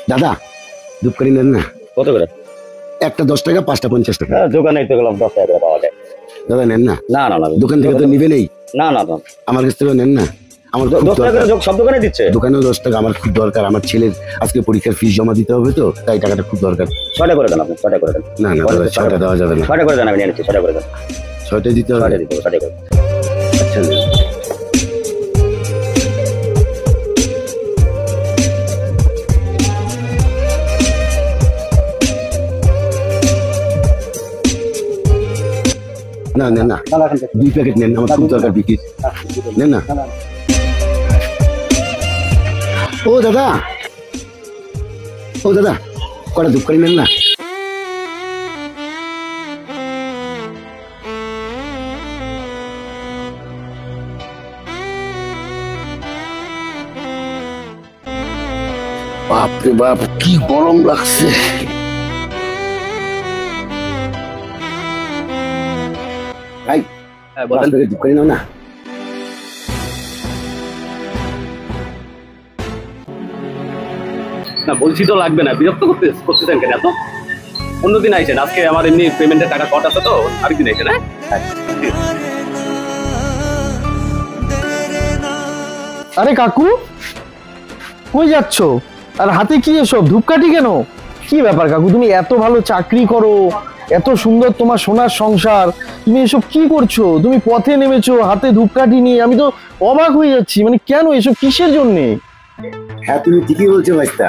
দাদা ধূপকাঠি নেন না? কত করে? একটা 10 টাকা, 5টা 50 টাকা। দোকানে তো গেলাম 10 টাকা করে পাওয়া যায়। দাদা নেন না? না না না, দোকান থেকে তো নিবে নেই। না না না, আমার কাছ থেকে নেন না। আমার 10 টাকা করে সব দোকানে দিচ্ছে। দোকানেও 10 টাকা। আমার খুব দরকার, আমার ছেলের আজকে পরীক্ষার ফিস জমা দিতে হবে তো, তাই টাকাটা খুব দরকার। 6টা করে দেন আপনি, 6টা করে দেন। না না দাদা, 6টা দেওয়া যাবে না। 6টা করে দেন, আমি নিয়ে নিচ্ছি। 6টা করে দেন। 6টা দিতে হবে? 6টা দিতে হবে, 6টা করে। আচ্ছা না নেন না, 2 প্যাকেট নেন, আমার খুব দরকার বিক্রি। নেন না। ও দাদা, ও দাদা, কটা ধূপকাঠি নেন না? বাপরে বাপ, কি গরম লাগছে। ভাই বলেন, ধূপকাঠি নাও না। না বলছি তো লাগবে না, বিরক্ত করতেছেন কেন এত? অন্যদিন আইছেন, আজকে আমার এমনি পেমেন্টের টাকা কট আছে তো, আরেকদিন আইছেন। হ্যাঁ আরে কাকু, কই যাচ্ছ? আর হাতে কি এসব ধূপকাঠি কেন? কি ব্যাপার কাকু, তুমি এত ভালো চাকরি করো, এত সুন্দর তোমার সোনার সংসার, তুমি এসব কি করছো? তুমি পথে নেমেছো হাতে ধূপকাঠি নিয়ে, আমি তো অবাক হয়ে যাচ্ছি। মানে কেন এসব, কিসের জন্যে? হ্যাঁ তুমি ঠিকই বলছো ভাইস্তা,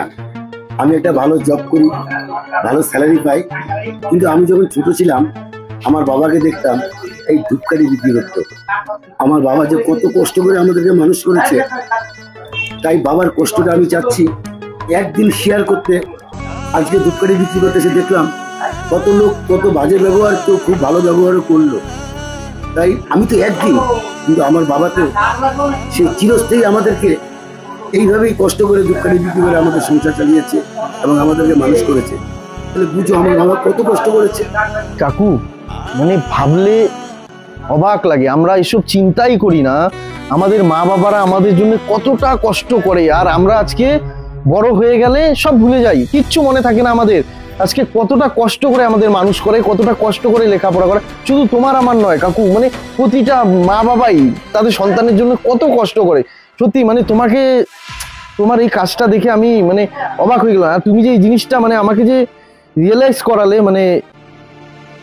আমি একটা ভালো জব করি, ভালো স্যালারি পাই, কিন্তু আমি যখন ছোট ছিলাম আমার বাবাকে দেখতাম এই ধূপকাঠি বিক্রি করতো। আমার বাবা যে কত কষ্ট করে আমাদেরকে মানুষ করেছে, তাই বাবার কষ্টটা আমি চাচ্ছি একদিন শেয়ার করতে। আজকে ধূপকাঠি বিক্রি করতেছে, দেখলাম কত লোক কত বাজে ব্যবহার, কেউ খুব ভালো ব্যবহারও করলো। তাই আমি তো একদিন, কিন্তু আমার বাবা তো সে চিরস্থায়ী আমাদেরকে এইভাবেই কষ্ট করে ধূপকাঠি বিক্রি করে আমাদের সংসার চালিয়েছে এবং আমাদেরকে মানুষ করেছে। তাহলে বুঝো আমার বাবা কত কষ্ট করেছে। কাকু মানে ভাবলে অবাক লাগে, আমরা এসব চিন্তাই করি না আমাদের মা বাবারা আমাদের জন্য কতটা কষ্ট করে, আর আমরা আজকে বড় হয়ে গেলে সব ভুলে যাই, কিচ্ছু মনে থাকে না আমাদের। আজকে কতটা কষ্ট করে আমাদের মানুষ করে, কতটা কষ্ট করে লেখাপড়া করে, শুধু তোমার আমার নয় কাকু, মানে প্রতিটা মা বাবাই তাদের সন্তানের জন্য কত কষ্ট করে। সত্যি মানে তোমাকে, তোমার এই কাজটা দেখে আমি মানে অবাক হয়ে গেলাম। আর তুমি যে এই জিনিসটা মানে আমাকে যে রিয়েলাইজ করালে, মানে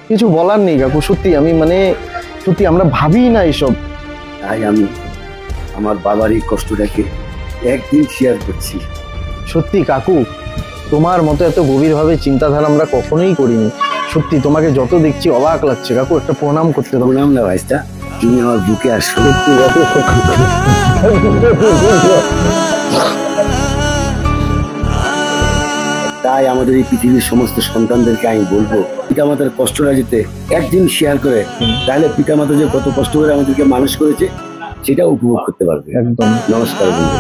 কিছু বলার নেই কাকু। সত্যি আমি মানে সত্যি আমরা ভাবি না এসব। তাই আমি আমার বাবার এই কষ্টটাকে একদিন শেয়ার করছি। সত্যি কাকু, তোমার মতো এত গভীরভাবে চিন্তাধারা আমরা কখনোই করিনি। সত্যি তোমাকে যত দেখছি অবাক লাগছে কাকু, একটা প্রণাম করতে হবে। প্রণাম না ভাইস্তা, তুমি আমার বুকে আসো। তাই আমাদের এই পৃথিবীর সমস্ত সন্তানদেরকে আমি বলবো, পিতামাতার কষ্টটা যেতে একদিন শেয়ার করে, তাহলে পিতামাতা যে কত কষ্ট করে আমাদেরকে মানুষ করেছে সেটা উপভোগ করতে পারবে। একদম। নমস্কার বন্ধু।